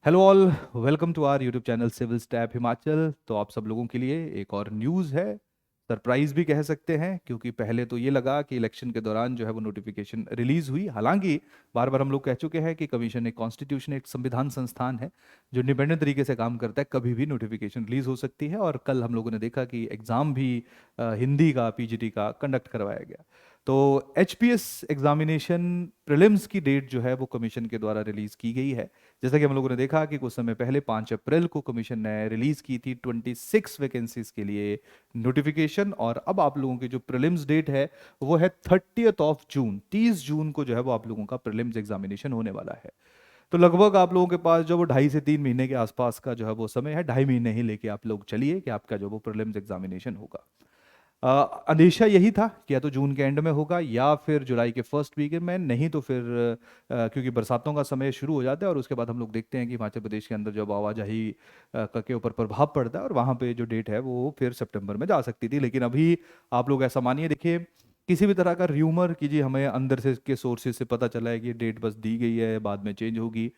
Hello all, welcome to our YouTube channel civil step Himachal. तो आप सब लोगों के लिए एक और न्यूज़ है, सरप्राइज भी कह सकते हैं, क्योंकि पहले तो ये लगा कि इलेक्शन के दौरान जो है वो नोटिफिकेशन रिलीज हुई। हालांकि बार बार हम लोग कह चुके हैं कि कमीशन एक कॉन्स्टिट्यूशन, एक संविधान संस्थान है जो इंडिपेंडेंट तरीके से काम करता है, कभी भी नोटिफिकेशन रिलीज हो सकती है। और कल हम लोगों ने देखा कि एग्ज़ाम भी हिंदी का, पीजीटी का कंडक्ट करवाया गया। तो एचपीएस एग्जामिनेशन प्रीलिम्स की डेट जो है वो कमीशन के द्वारा रिलीज की गई है। जैसा कि हम लोगों ने देखा कि कुछ समय पहले 5 अप्रैल को कमीशन ने रिलीज की थी 26 वैकेंसीज के लिए नोटिफिकेशन। और अब आप लोगों की जो प्रीलिम्स डेट है वो है 30 जून, 30 जून को जो है वो आप लोगों का प्रीलिम्स एग्जामिनेशन होने वाला है। तो लगभग आप लोगों के पास जो वो 2.5 से 3 महीने के आसपास का जो है वो समय है, 2.5 महीने ही लेके आप लोग चलिए कि आपका जो वो प्रीलिम्स एग्जामिनेशन होगा। अंदेशा यही था कि या तो जून के एंड में होगा या फिर जुलाई के फर्स्ट वीक में, नहीं तो फिर क्योंकि बरसातों का समय शुरू हो जाता है और उसके बाद हम लोग देखते हैं कि हिमाचल प्रदेश के अंदर जब आवाजाही के ऊपर प्रभाव पड़ता है और वहाँ पे जो डेट है वो फिर सितंबर में जा सकती थी। लेकिन अभी आप लोग ऐसा मानिए, देखिए, किसी भी तरह का र्यूमर कीजिए, हमें अंदर से के सोर्सेज से पता चला है कि डेट बस दी गई है, बाद में चेंज होगी,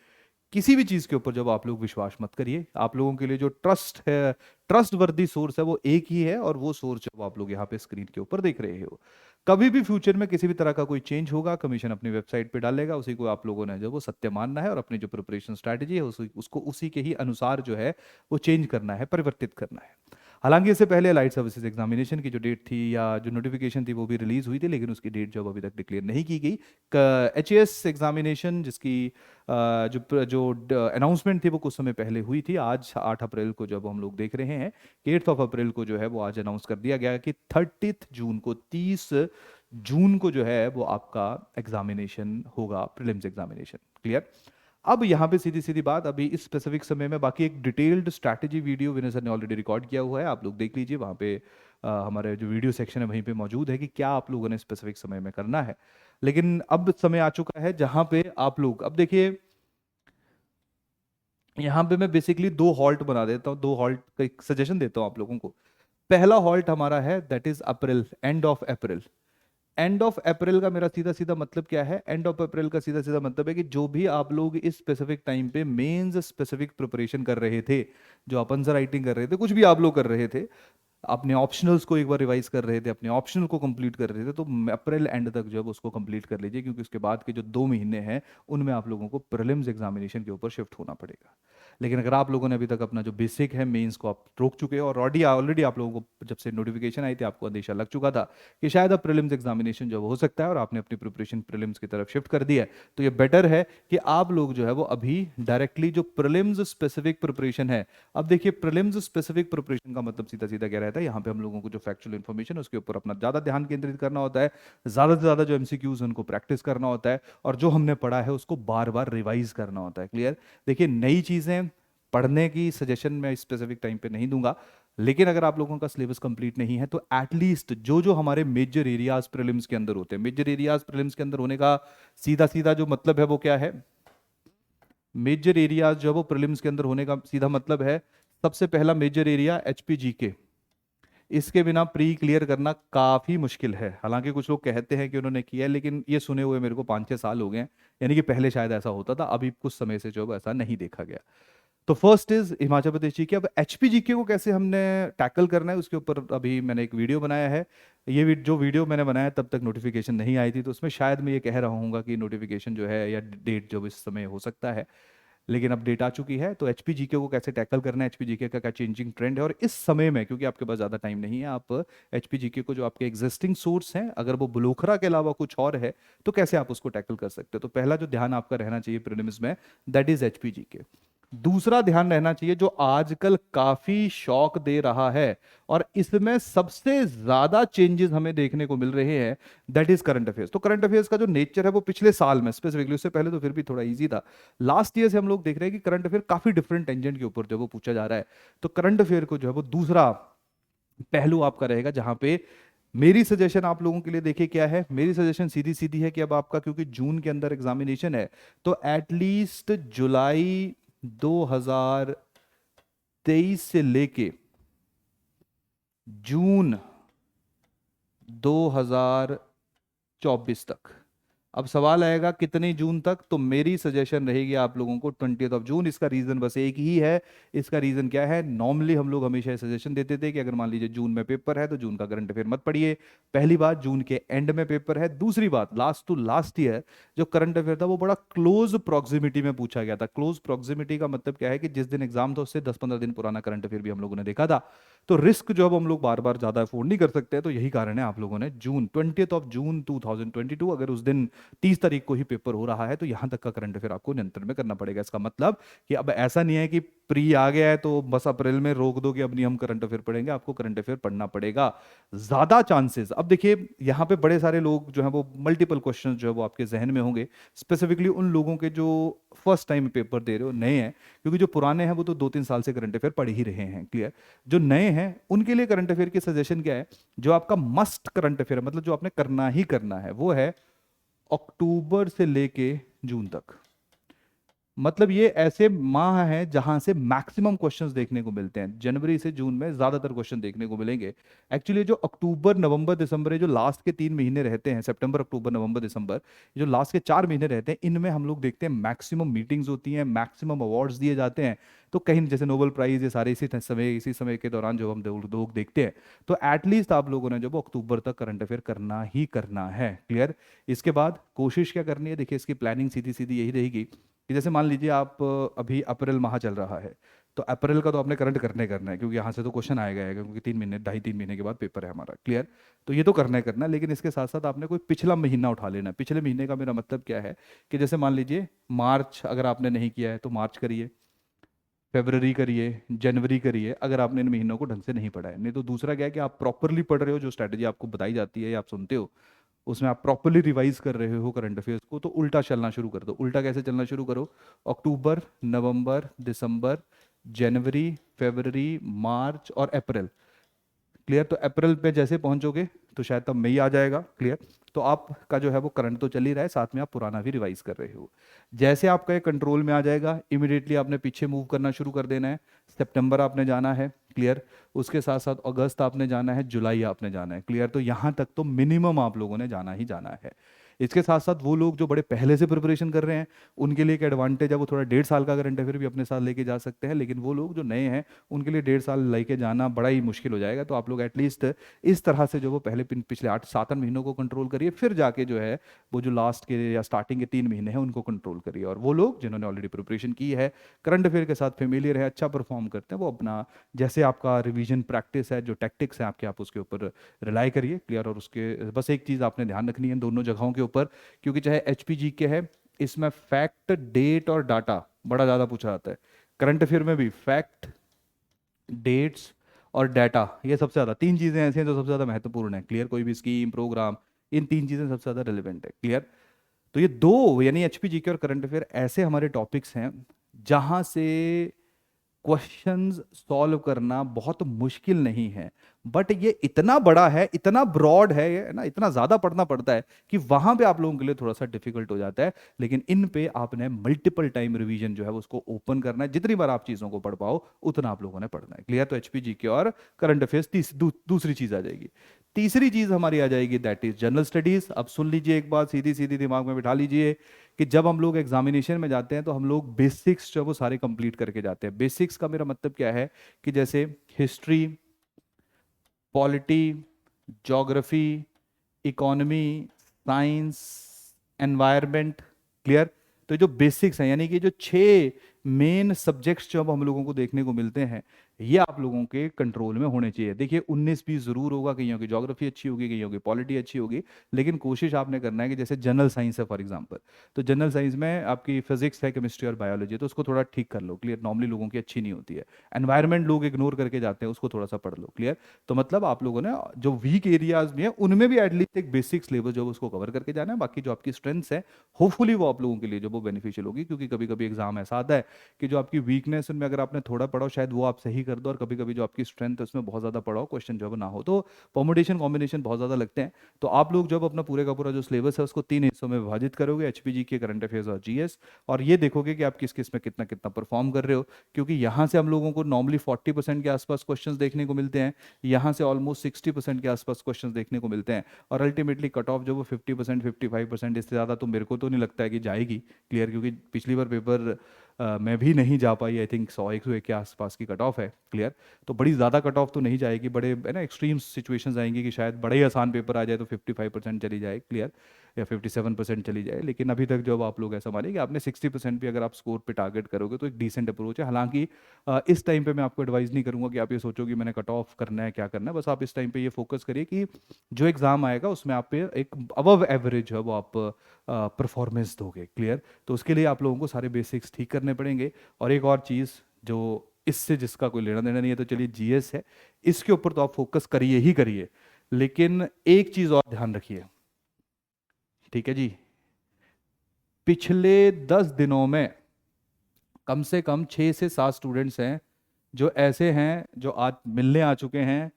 किसी भी चीज के ऊपर जब आप लोग विश्वास मत करिए। आप लोगों के लिए जो ट्रस्ट है, ट्रस्ट वर्दी सोर्स है, वो एक ही है, और वो सोर्स जब आप लोग यहाँ पे स्क्रीन के ऊपर देख रहे हो। कभी भी फ्यूचर में किसी भी तरह का कोई चेंज होगा, कमीशन अपनी वेबसाइट पे डालेगा, उसी को आप लोगों ने जो वो सत्य मानना है और अपनी जो प्रिपरेशन स्ट्रैटेजी है उसको उसी के ही अनुसार जो है वो चेंज करना है, परिवर्तित करना है। हालांकि इससे पहले लाइट सर्विसेज एग्जामिनेशन की जो डेट थी या जो नोटिफिकेशन थी वो भी रिलीज हुई थी, लेकिन उसकी डेट जो अभी तक डिक्लेयर नहीं की गई। एचएएस एग्जामिनेशन जिसकी जो अनाउंसमेंट थी वो कुछ समय पहले हुई थी, आज 8 अप्रैल को जब हम लोग देख रहे हैं कि 8 अप्रैल को जो है वो आज अनाउंस कर दिया गया कि 30 जून को, 30 जून को जो है वो आपका एग्जामिनेशन होगा, प्रीलिम्स एग्जामिनेशन। क्लियर? अब यहाँ पे सीधी सीधी बात, अभी इस स्पेसिफिक समय में बाकी एक डिटेल्ड स्ट्रैटेजी वीडियो विनय सर ने ऑलरेडी रिकॉर्ड किया हुआ है, आप लोग देख लीजिए। वहाँ पे हमारे जो वीडियो सेक्शन है वहीं पे मौजूद है कि क्या आप लोगों ने स्पेसिफिक समय में करना है। लेकिन अब समय आ चुका है जहाँ पे आप लोग, अब देखिए, यहाँ पे मैं बेसिकली दो हॉल्ट बना देता हूँ, दो हॉल्ट का एक सजेशन देता हूँ आप लोगों को। पहला हॉल्ट हमारा है that is April, end of April. End of April का मेरा सीधा सीधा मतलब क्या है? एंड ऑफ अप्रैल का सीधा सीधा मतलब है कि जो भी आप लोग इस स्पेसिफिक टाइम पे मेंस स्पेसिफिक प्रिपरेशन कर रहे थे, जो आप आंसर राइटिंग कर रहे थे, कुछ भी आप लोग कर रहे थे, अपने ऑप्शनल्स को एक बार रिवाइज कर रहे थे, अपने ऑप्शनल को कंप्लीट कर रहे थे, तो अप्रैल एंड तक जो है उसको कंप्लीट कर लीजिए, क्योंकि उसके बाद के जो 2 महीने हैं उनमें आप लोगों को प्रीलिम्स एग्जामिनेशन के ऊपर शिफ्ट होना पड़ेगा। लेकिन अगर आप लोगों ने अभी तक अपना जो बेसिक है मेंस को आप रोक चुके हो, और ऑलरेडी ऑलरेडी आप लोगों को जब से नोटिफिकेशन आई थी आपको अंदेशा लग चुका था कि शायद अब प्रीलिम्स एग्जामिनेशन जो हो सकता है, और आपने अपनी प्रिपरेशन प्रीलिम्स की तरफ शिफ्ट कर दी है, तो ये बेटर है कि आप लोग जो है वो अभी डायरेक्टली जो प्रीलिम्स स्पेसिफिक प्रिपरेशन है। अब देखिए, प्रीलिम्स स्पेसिफिक प्रिपरेशन का मतलब सीधा सीधा क्या रहता है, यहाँ पे हम लोगों को जो फैक्चुअल इन्फॉर्मेशन है उसके ऊपर अपना ज़्यादा ध्यान केंद्रित करना होता है, ज़्यादा से ज़्यादा जो एमसीक्यूज उनको प्रैक्टिस करना होता है, और जो हमने पढ़ा है उसको बार बार रिवाइज करना होता है। क्लियर? देखिए, नई चीज़ें पढ़ने की सजेशन मैं स्पेसिफिक टाइम पे नहीं दूंगा, लेकिन अगर आप लोगों का सिलेबस कंप्लीट नहीं है तो एटलीस्ट जो जो हमारे मेजर एरियाज प्रीलिम्स के अंदर होते हैं, मेजर एरियाज प्रीलिम्स के अंदर होने का सीधा सीधा जो मतलब है वो क्या है? मेजर एरियाज जो है वो प्रीलिम्स के अंदर होने का सीधा मतलब है, सबसे पहला मेजर एरिया एचपीजीके। इसके बिना प्री क्लियर करना काफी मुश्किल है। हालांकि कुछ लोग कहते हैं कि उन्होंने किया है, लेकिन ये सुने हुए मेरे को 5-6 साल हो गए हैं, यानी कि पहले शायद ऐसा होता था, अभी कुछ समय से जो है वो ऐसा नहीं देखा गया। तो फर्स्ट इज हिमाचल प्रदेश जी के। अब एचपीजीके को कैसे हमने टैकल करना है उसके ऊपर अभी मैंने एक वीडियो बनाया है। ये जो वीडियो मैंने बनाया तब तक नोटिफिकेशन नहीं आई थी, तो उसमें शायद मैं ये कह रहा हूँ कि नोटिफिकेशन जो है या डेट जो इस समय हो सकता है, लेकिन अब डेट आ चुकी है। तो एचपीजीके को कैसे टैकल करना है, एचपीजीके का क्या चेंजिंग ट्रेंड है, और इस समय में क्योंकि आपके पास ज़्यादा टाइम नहीं है, आप एचपीजीके को जो आपके एग्जिस्टिंग सोर्स हैं, अगर वो ब्लोखरा के अलावा कुछ और है तो कैसे आप उसको टैकल कर सकते हो। तो पहला जो ध्यान आपका रहना चाहिए प्रीलिम्स में, दैट इज एचपीजीके। दूसरा ध्यान रहना चाहिए जो आजकल काफी शॉक दे रहा है और इसमें सबसे ज्यादा चेंजेस हमें देखने को मिल रहे हैं, दैट इज करंट अफेयर्स। तो करंट अफेयर्स का जो नेचर है वो पिछले साल में स्पेसिफिकली, उससे पहले तो फिर भी थोड़ा इजी था, लास्ट ईयर से हम लोग देख रहे हैं कि करंट अफेयर काफी डिफरेंट टेंजेंट के ऊपर जो वो पूछा जा रहा है। तो करंट अफेयर को जो है वो दूसरा पहलू आपका रहेगा, जहां पे मेरी सजेशन आप लोगों के लिए देखिए क्या है। मेरी सजेशन सीधी सीधी है कि अब आपका क्योंकि जून के अंदर एग्जामिनेशन है, तो एटलीस्ट जुलाई 2023 से लेके जून 2024 तक अब सवाल आएगा कितनी जून तक, तो मेरी सजेशन रहेगी आप लोगों को 20 जून। इसका रीजन बस एक ही है। इसका रीजन क्या है, नॉर्मली हम लोग हमेशा सजेशन देते थे कि अगर मान लीजिए जून में पेपर है तो जून का करंट अफेयर मत पढ़िए। पहली बात, जून के एंड में पेपर है। दूसरी बात, लास्ट टू लास्ट ईयर जो करंट अफेयर था वो बड़ा क्लोज प्रॉक्सिमिटी में पूछा गया था। क्लोज प्रॉक्सिमिटी का मतलब क्या है कि जिस दिन एग्जाम था उससे 10-15 दिन पुराना करंट अफेयर भी हम लोगों ने देखा था। तो रिस्क जो अब हम लोग बार बार ज्यादा अफोर्ड नहीं कर सकते, तो यही कारण है आप लोगों ने जून 20 जून 2022, अगर उस दिन 30 तारीख को ही पेपर हो रहा है तो यहां तक का करंट अफेयर आपको नियंत्रण में करना पड़ेगा। इसका मतलब कि अब ऐसा नहीं है कि प्री आ गया है तो बस अप्रैल में रोक दो कि अब नहीं हम करंट अफेयर पढ़ेंगे, आपको करंट अफेयर पढ़ना पड़ेगा। ज्यादा चांसेस, अब देखिए यहाँ पे बड़े सारे लोग जो है वो मल्टीपल क्वेश्चन जो है वो आपके जहन में होंगे, स्पेसिफिकली उन लोगों के जो फर्स्ट टाइम पेपर दे रहे हो, नए हैं। क्योंकि जो पुराने हैं वो तो 2-3 साल से करंट अफेयर पढ़ ही रहे हैं, क्लियर। जो नए हैं उनके लिए करंट अफेयर की सजेशन क्या है, जो आपका मस्ट करंट अफेयर है, मतलब जो आपने करना ही करना है, वो है अक्टूबर से लेके जून तक। मतलब ये ऐसे माह हैं जहां से मैक्सिमम क्वेश्चंस देखने को मिलते हैं। जनवरी से जून में ज्यादातर क्वेश्चन देखने को मिलेंगे। एक्चुअली जो अक्टूबर नवंबर दिसंबर, ये जो लास्ट के 3 महीने रहते हैं, सितंबर अक्टूबर नवंबर दिसंबर, जो लास्ट के 4 महीने रहते हैं, इनमें हम लोग देखते हैं मैक्सिमम मीटिंग्स होती हैं, मैक्सिमम अवार्ड्स दिए जाते हैं। तो कहीं जैसे नोबेल प्राइज, ये सारे इसी समय के दौरान जो हम लोग देखते हैं। तो एटलीस्ट आप लोगों ने जो वो अक्टूबर तक करंट अफेयर करना ही करना है, क्लियर। इसके बाद कोशिश क्या करनी है, देखिए इसकी प्लानिंग सीधी सीधी यही रहेगी कि जैसे मान लीजिए आप अभी अप्रैल माह चल रहा है, तो अप्रैल का तो आपने करंट करना है, क्योंकि यहाँ से तो क्वेश्चन आएगा क्योंकि 3 महीने 2.5-3 महीने के बाद पेपर है हमारा, क्लियर। तो ये तो करना है, लेकिन इसके साथ साथ आपने कोई पिछला महीना उठा लेना है। पिछले महीने का मेरा मतलब क्या है कि जैसे मान लीजिए मार्च अगर आपने नहीं किया है तो मार्च करिए, फेब्रवरी करिए, जनवरी करिए, अगर आपने इन महीनों को ढंग से नहीं पढ़ा है। नहीं तो दूसरा क्या है कि आप प्रॉपरली पढ़ रहे हो, जो स्ट्रैटेजी आपको बताई जाती है या आप सुनते हो उसमें आप प्रॉपरली रिवाइज कर रहे हो करंट अफेयर्स को, तो उल्टा चलना शुरू कर दो। उल्टा कैसे चलना शुरू करो, अक्टूबर नवंबर दिसंबर जनवरी फरवरी मार्च और अप्रैल, क्लियर। तो अप्रैल पे जैसे पहुंचोगे तो शायद तब मई आ जाएगा, क्लियर। तो आपका जो है वो करंट तो चल ही रहा है, साथ में आप पुराना भी रिवाइज कर रहे हो। जैसे आपका ये कंट्रोल में आ जाएगा, इमिडिएटली आपने पीछे मूव करना शुरू कर देना है। सितंबर आपने जाना है, क्लियर। उसके साथ साथ अगस्त आपने जाना है, जुलाई आपने जाना है, क्लियर। तो यहाँ तक तो मिनिमम आप लोगों ने जाना ही जाना है। इसके साथ साथ वो लोग जो बड़े पहले से प्रिपरेशन कर रहे हैं, उनके लिए एक एडवांटेज है, वो थोड़ा 1.5 साल का करंट अफेयर भी अपने साथ लेके जा सकते हैं। लेकिन वो लोग जो नए हैं उनके लिए 1.5 साल लेके जाना बड़ा ही मुश्किल हो जाएगा। तो आप लोग एटलीस्ट इस तरह से जो वो पहले पिछले 8-7 महीनों को कंट्रोल करिए, फिर जाके जो है वो जो लास्ट के या स्टार्टिंग के 3 महीने हैं उनको कंट्रोल करिए। और वो लोग जिन्होंने ऑलरेडी प्रिपरेशन की है, करंट अफेयर के साथ फेमिलियर है, अच्छा परफॉर्म करते हैं, वो अपना जैसे आपका रिवीजन प्रैक्टिस है, जो टैक्टिक्स है आपके, आप उसके ऊपर रिलाई करिए, क्लियर। और उसके बस एक चीज़ आपने ध्यान रखनी है दोनों जगहों के ऊपर, क्योंकि चाहे एचपीजी के है, इसमें फैक्ट डेट और डाटा बड़ा ज़्यादा पूछा जाता है। करंट अफेयर में भी फैक्ट डेट्स और डाटा, ये सबसे ज़्यादा 3 चीज़ें ऐसी हैं जो सबसे ज़्यादा महत्वपूर्ण है, क्लियर। कोई भी स्कीम प्रोग्राम, इन 3 चीज़ें सबसे ज़्यादा रिलेवेंट है, क्लियर। तो ये दो यानी एचपीजी के और करंट अफेयर ऐसे हमारे टॉपिक्स हैं जहां से क्वेश्चंस सॉल्व करना बहुत मुश्किल नहीं है। बट ये इतना बड़ा है, इतना ब्रॉड है ये ना, इतना ज्यादा पढ़ना पड़ता है कि वहां पे आप लोगों के लिए थोड़ा सा डिफिकल्ट हो जाता है। लेकिन इन पे आपने मल्टीपल टाइम रिवीजन जो है उसको ओपन करना है। जितनी बार आप चीजों को पढ़ पाओ उतना आप लोगों ने पढ़ना है, क्लियर। तो एचपीजी के और करंट अफेयर्स दूसरी चीज आ जाएगी। तीसरी चीज हमारी आ जाएगी, दैट इज जनरल स्टडीज। अब सुन लीजिए एक बात, सीधी सीधी दिमाग में बिठा लीजिए कि जब हम लोग एग्जामिनेशन में जाते हैं तो हम लोग बेसिक्स जो है वो सारे कंप्लीट करके जाते हैं। बेसिक्स का मेरा मतलब क्या है कि जैसे history, polity, geography, economy, science, environment, clear. तो ये जो बेसिक्स हैं, यानी कि जो 6 मेन सब्जेक्ट्स जो अब हम लोगों को देखने को मिलते हैं, ये आप लोगों के कंट्रोल में होने चाहिए। देखिए 19-20 जरूर होगा, कईयों की ज्योग्राफी अच्छी होगी, कईयों की पॉलिटी अच्छी होगी, लेकिन कोशिश आपने करना है कि जैसे जनरल साइंस है फॉर एग्जांपल, तो जनरल साइंस में आपकी फिजिक्स है, केमिस्ट्री और बायोलॉजी, तो उसको थोड़ा ठीक कर लो, क्लियर। नॉर्मली लोगों की अच्छी नहीं होती है। एनवायरनमेंट लोग इग्नोर करके जाते हैं, उसको थोड़ा सा पढ़ लो, क्लियर। तो मतलब आप लोगों ने जो वीक एरियाज में है उनमें भी एटलीस्ट एक बेसिक सिलेबस जो है उसको कवर करके जाना है। बाकी जो आपकी स्ट्रेंथ्स है, होपफुली वो आप लोगों के लिए जो वो बेनिफिशियल होगी, क्योंकि कभी कभी एग्जाम ऐसा आता है कि जो आपकी वीकनेस उनमें अगर आपने थोड़ा पढ़ा हो, शायद वो आप सही कर दो और कभी कभी जो आपकी स्ट्रेंथ है उसमें बहुत ज़्यादा पड़ा हो, क्वेश्चन जो है वो ना हो, तो परमुटेशन कॉम्बिनेशन बहुत ज़्यादा लगते हैं। तो आप लोग जब अपना पूरे का पूरा जो सिलेबस है उसको 3 हिस्सों में विभाजित करोगे, एचपीजी के, करंट अफेयर्स और जीएस, और ये देखोगे कि आप किस किस में कितना कितना परफॉर्म कर रहे हो, क्योंकि यहाँ से हम लोगों को नॉर्मली 40% के आसपास क्वेश्चंस देखने को मिलते हैं, यहाँ से ऑलमोस्ट 60% के आसपास क्वेश्चंस देखने को मिलते हैं, और अल्टीमेटली कट ऑफ जो वो 50% 55%, इससे ज़्यादा तो मेरे को तो नहीं लगता है कि जाएगी क्लियर, क्योंकि पिछली बार पेपर मैं भी नहीं जा पाई, आई थिंक 100-101 के आसपास की कट ऑफ है क्लियर। तो बड़ी ज़्यादा कट ऑफ तो नहीं जाएगी, बड़े है ना एक्सट्रीम सिचुएशंस आएंगी कि शायद बड़ा ही आसान पेपर आ जाए तो 55% चली जाए क्लियर, या 57% चली जाए, लेकिन अभी तक जब आप लोग ऐसा मानिए कि आपने 60% भी अगर आप स्कोर पे टारगेट करोगे तो एक डिसेंट अप्रोच है। हालांकि इस टाइम पे मैं आपको एडवाइस नहीं करूंगा कि आप ये सोचो कि मैंने कट ऑफ करना है, क्या करना है, बस आप इस टाइम पे ये फोकस करिए कि जो एग्जाम आएगा उसमें आप पे एक अबव एवरेज है वो आप परफॉर्मेंस दोगे क्लियर। तो उसके लिए आप लोगों को सारे बेसिक्स ठीक करने पड़ेंगे। और एक और चीज़ जो इससे जिसका कोई लेना देना नहीं है, तो चलिए जीएस है, इसके ऊपर तो आप फोकस करिए ही करिए, लेकिन एक चीज़ और ध्यान रखिए, ठीक है जी, पिछले 10 दिनों में कम से कम 6 से 7 स्टूडेंट्स हैं जो ऐसे हैं जो आज मिलने आ चुके हैं,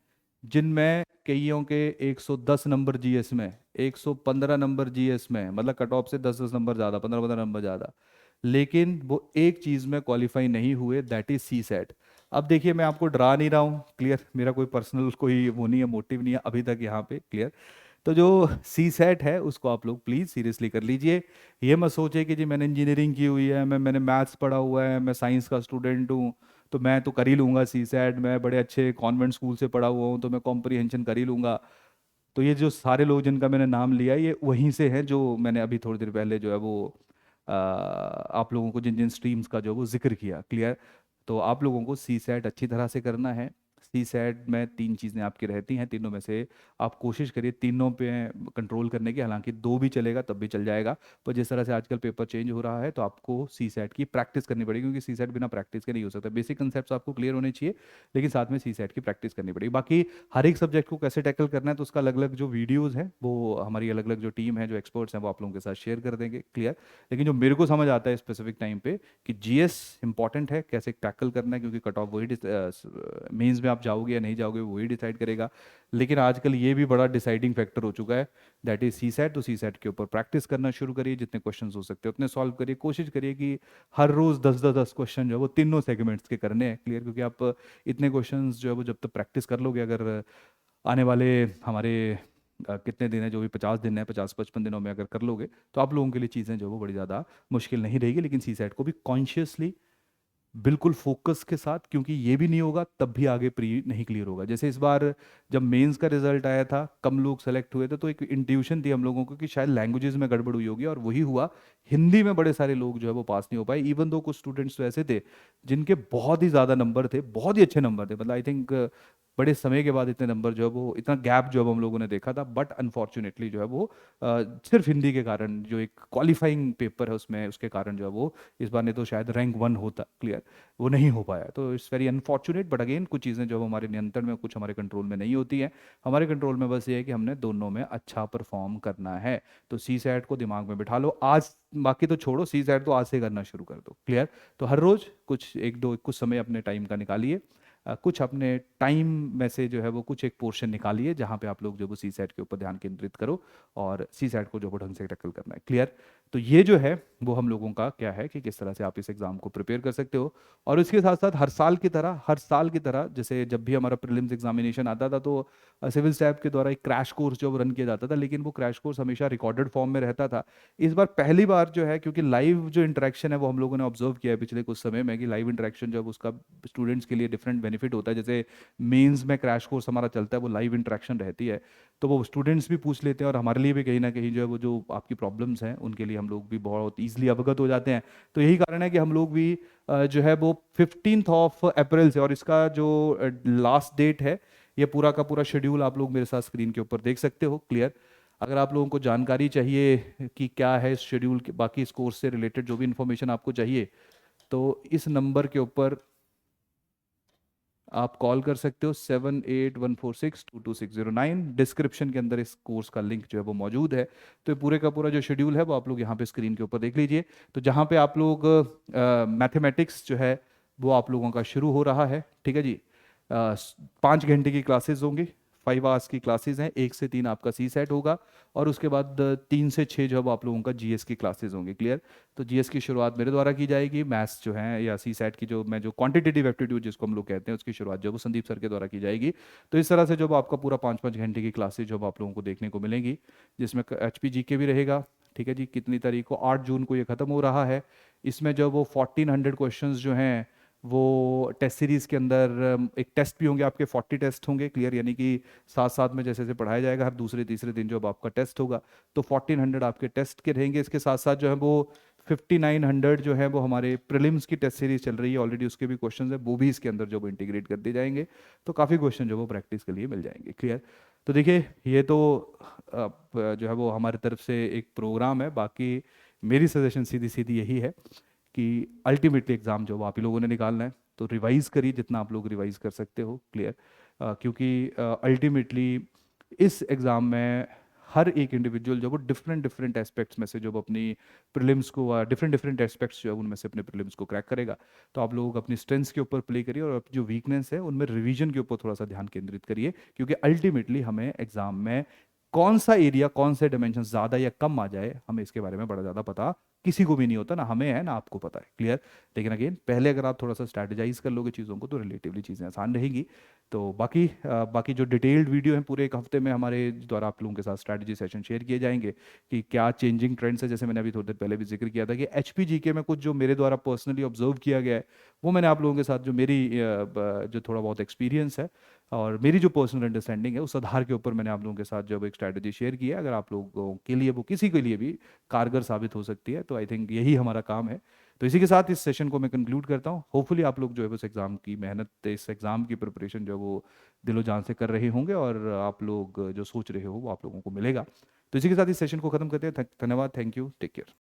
जिनमें कईयों के 110 नंबर जीएस में, 115 नंबर जीएस में, मतलब कट ऑफ से 10-10 नंबर ज़्यादा, 15-15 नंबर ज़्यादा, लेकिन वो एक चीज़ में क्वालिफाई नहीं हुए, दैट इज सी सेट। अब देखिए मैं आपको डरा नहीं रहा हूँ क्लियर, मेरा कोई पर्सनल कोई वो नहीं है, मोटिव नहीं है अभी तक यहाँ पे क्लियर। तो जो सी सेट है उसको आप लोग प्लीज़ सीरियसली कर लीजिए। ये मत सोचिए कि जी मैंने इंजीनियरिंग की हुई है, मैंने मैथ्स पढ़ा हुआ है, मैं साइंस का स्टूडेंट हूँ, तो मैं तो कर ही लूँगा सी सेट, मैं बड़े अच्छे कॉन्वेंट स्कूल से पढ़ा हुआ हूँ तो मैं कॉम्प्रिहेंशन कर ही लूँगा। तो ये जो सारे लोग जिनका मैंने नाम लिया ये वहीं से हैं जो मैंने अभी थोड़ी देर पहले जो है वो आप लोगों को जिन जिन स्ट्रीम्स का जो है वो जिक्र किया क्लियर। तो आप लोगों को सी सेट अच्छी तरह से करना है। सी सेट में 3 चीज़ें आपकी रहती हैं, तीनों में से आप कोशिश करिए तीनों पे कंट्रोल करने की, हालांकि 2 भी चलेगा तब भी चल जाएगा, पर जिस तरह से आजकल पेपर चेंज हो रहा है तो आपको सी सेट की प्रैक्टिस करनी पड़ेगी, क्योंकि सी सेट बिना प्रैक्टिस के नहीं हो सकता। बेसिक कंसेप्ट आपको क्लियर होने चाहिए, लेकिन साथ में सी सेट की प्रैक्टिस करनी पड़ेगी। बाकी हर एक सब्जेक्ट को कैसे टैकल करना है तो उसका अलग अलग जो वीडियोज़ हैं वो हमारी अलग अलग जो टीम है, जो एक्सपर्ट्स हैं, वो आप लोगों के साथ शेयर कर देंगे क्लियर। लेकिन जो मेरे को समझ आता है स्पेसिफिक टाइम पे कि जीएस इंपॉर्टेंट है, कैसे टैकल करना है, क्योंकि कट ऑफ वही मेंस में आप जाओगे या नहीं जाओगे वही डिसाइड करेगा। लेकिन आजकल ये भी बड़ा डिसाइडिंग फैक्टर हो चुका है, दैट इज सी सेट। तो सी सेट के ऊपर प्रैक्टिस करना शुरू करिए, जितने क्वेश्चन हो सकते हैं उतने सॉल्व करिए, कोशिश करिए कि हर रोज 10-10 क्वेश्चन जो है वो तीनों सेगमेंट्स के करने हैं क्लियर, क्योंकि आप इतने क्वेश्चन जो है वो जब तक प्रैक्टिस कर लोगे, अगर आने वाले हमारे कितने दिन है, जो भी 50 दिन है, 50-55 दिनों में अगर कर लोगे तो आप लोगों के लिए चीज़ें जो है वो बड़ी ज़्यादा मुश्किल नहीं रहेगी। लेकिन सी सेट को भी कॉन्शियसली बिल्कुल फोकस के साथ, क्योंकि ये भी नहीं होगा तब भी आगे प्री नहीं क्लियर होगा। जैसे इस बार जब मेंस का रिजल्ट आया था, कम लोग सेलेक्ट हुए थे, तो एक इंट्यूशन थी हम लोगों को कि शायद लैंग्वेजेस में गड़बड़ हुई होगी, और वही हुआ। हिंदी में बड़े सारे लोग जो है वो पास नहीं हो पाए, इवन दो कुछ स्टूडेंट्स तो ऐसे थे जिनके बहुत ही ज़्यादा नंबर थे, बहुत ही अच्छे नंबर थे, मतलब आई थिंक बड़े समय के बाद इतने नंबर जो है वो, इतना गैप जो है वो हम लोगों ने देखा था, बट अनफॉर्चुनेटली जो है वो सिर्फ हिंदी के कारण, जो एक क्वालिफाइंग पेपर है उसमें, उसके कारण जो है वो इस बार, नहीं तो शायद रैंक 1 होता क्लियर, वो नहीं हो पाया। तो it's very unfortunate, but again कुछ चीज़ें जो हमारे नियंत्रण में, कुछ हमारे कंट्रोल में नहीं होती हैं। हमारे कंट्रोल में बस ये है कि हमने दोनों में अच्छा परफॉर्म करना है। तो सी सेट को दिमाग में बिठा लो आज, बाकी तो छोड़ो, सी सेट तो आज से करना शुरू कर दो क्लियर। तो हर रोज कुछ एक दो कुछ समय अपने टाइम का निकालिए, कुछ अपने टाइम में से जो है वो कुछ एक पोर्शन निकालिए जहाँ पे आप लोग जो वो सी सेट के ऊपर ध्यान केंद्रित करो, और सी सेट को जो वो ढंग से टैकल करना है क्लियर। तो ये जो है वो हम लोगों का क्या है कि किस तरह से आप इस एग्जाम को प्रिपेयर कर सकते हो। और इसके साथ साथ हर साल की तरह जैसे जब भी हमारा प्रीलिम्स एग्जामिनेशन आता था तो सिविल स्टैफ के द्वारा एक क्रैश कोर्स जो रन किया जाता था, लेकिन वो क्रैश कोर्स हमेशा रिकॉर्डेड फॉर्म में रहता था। इस बार पहली बार जो है, क्योंकि लाइव जो इंटरेक्शन है वो हम लोगों ने ऑब्जर्व किया है पिछले कुछ समय में, कि लाइव इंटरेक्शन जब उसका स्टूडेंट्स के लिए डिफरेंट बेनिफिट होता है। जैसे मेंस में क्रैश कोर्स हमारा चलता है, वो लाइव इंटरेक्शन रहती है, तो वो स्टूडेंट्स भी पूछ लेते हैं, और हमारे लिए भी कहीं ना कहीं जो है वो जो आपकी प्रॉब्लम्स हैं उनके लिए हम लोग भी बहुत ईजिली अवगत हो जाते हैं। तो यही कारण है कि हम लोग भी जो है वो 15 अप्रैल से, और इसका जो लास्ट डेट है, ये पूरा का पूरा शेड्यूल आप लोग मेरे साथ स्क्रीन के ऊपर देख सकते हो क्लियर। अगर आप लोगों को जानकारी चाहिए कि क्या है इस शेड्यूल के, बाकी इस कोर्स से रिलेटेड जो भी इंफॉर्मेशन आपको चाहिए, तो इस नंबर के ऊपर आप कॉल कर सकते हो, 7814622609। डिस्क्रिप्शन के अंदर इस कोर्स का लिंक जो है वो मौजूद है। तो ये पूरे का पूरा जो शेड्यूल है वो आप लोग यहाँ पे स्क्रीन के ऊपर देख लीजिए। तो जहाँ पे आप लोग मैथमेटिक्स जो है वो आप लोगों का शुरू हो रहा है, ठीक है जी। 5 घंटे की क्लासेस होंगी, 5 आवर्स की क्लासेस हैं, 1 से 3 आपका सी सेट होगा, और उसके बाद 3 से 6 जब आप लोगों का जीएस की क्लासेस होंगी, क्लियर। तो जीएस की शुरुआत मेरे द्वारा की जाएगी, मैथ्स जो है या सी सेट की जो मैं जो क्वांटिटेटिव एप्टीट्यूड जिसको हम लोग कहते हैं उसकी शुरुआत जो वो संदीप सर के द्वारा की जाएगी। तो इस तरह से जब आपका पूरा 5-5 घंटे की क्लासेस जब आप लोगों को देखने को मिलेंगी, जिसमें HPG के भी रहेगा, ठीक है जी। कितनी तारीख को, 8 जून को ये ख़त्म हो रहा है। इसमें जब वो 1400 क्वेश्चंस जो हैं वो टेस्ट सीरीज के अंदर, एक टेस्ट भी होंगे आपके, 40 टेस्ट होंगे, क्लियर। यानी कि साथ साथ में जैसे जैसे पढ़ाया जाएगा, हर दूसरे तीसरे दिन जब आपका टेस्ट होगा तो 1400 आपके टेस्ट के रहेंगे। इसके साथ साथ जो है वो 5900 जो है वो हमारे प्रीलिम्स की टेस्ट सीरीज चल रही है ऑलरेडी, उसके भी क्वेश्चन है, वो भी इसके अंदर जो वो इंटीग्रेट कर दिए जाएंगे। तो काफ़ी क्वेश्चन जो वो प्रैक्टिस के लिए मिल जाएंगे, क्लियर। तो देखिए ये तो जो है वो हमारी तरफ से एक प्रोग्राम है। बाकी मेरी सजेशन सीधी सीधी यही है कि अल्टीमेटली एग्ज़ाम जो आप ही लोगों ने निकालना है, तो रिवाइज करिए जितना आप लोग रिवाइज कर सकते हो, क्लियर। क्योंकि अल्टीमेटली इस एग्ज़ाम में हर एक इंडिविजुअल जो वो डिफरेंट डिफरेंट एस्पेक्ट्स में से जो वो अपनी प्रीलिम्स को, डिफरेंट डिफरेंट एस्पेक्ट्स जो है उनमें से अपने प्रीलिम्स को क्रैक करेगा। तो आप लोग अपनी स्ट्रेंथ्स के ऊपर प्ले करिए और अपनी जो वीकनेस है उनमें रिवीजन के ऊपर थोड़ा सा ध्यान केंद्रित करिए, क्योंकि अल्टीमेटली हमें एग्जाम में कौन सा एरिया, कौन से डायमेंशन ज़्यादा या कम आ जाए, हमें इसके बारे में बड़ा ज़्यादा पता किसी को भी नहीं होता, ना हमें है ना आपको पता है, क्लियर। लेकिन अगेन पहले अगर आप थोड़ा सा स्ट्रैटेजाइज कर लोगे चीज़ों को तो रिलेटिवली चीज़ें आसान रहेंगी। तो बाकी जो डिटेल्ड वीडियो है पूरे एक हफ्ते में हमारे द्वारा आप लोगों के साथ स्ट्रैटेजी सेशन शेयर किए जाएंगे कि क्या चेंजिंग ट्रेंड्स है। जैसे मैंने अभी थोड़ी देर पहले भी जिक्र किया था कि HPGK में कुछ जो मेरे द्वारा पर्सनली ऑब्जर्व किया गया है वो मैंने आप लोगों के साथ जो मेरी जो थोड़ा बहुत एक्सपीरियंस है और मेरी जो पर्सनल अंडरस्टैंडिंग है उस आधार के ऊपर मैंने आप लोगों के साथ जब एक स्ट्रैटेजी शेयर की है। अगर आप लोगों के लिए वो किसी के लिए भी कारगर साबित हो सकती है तो आई थिंक यही हमारा काम है। तो इसी के साथ इस सेशन को मैं कंक्लूड करता हूँ। होपफुली आप लोग जो है उस एग्ज़ाम की मेहनत, इस एग्ज़ाम की प्रिपरेशन जो है वो दिलो जान से कर रहे होंगे और आप लोग जो सोच रहे हो वो आप लोगों को मिलेगा। तो इसी के साथ इस सेशन को खत्म करते हैं। धन्यवाद, थैंक यू, टेक केयर।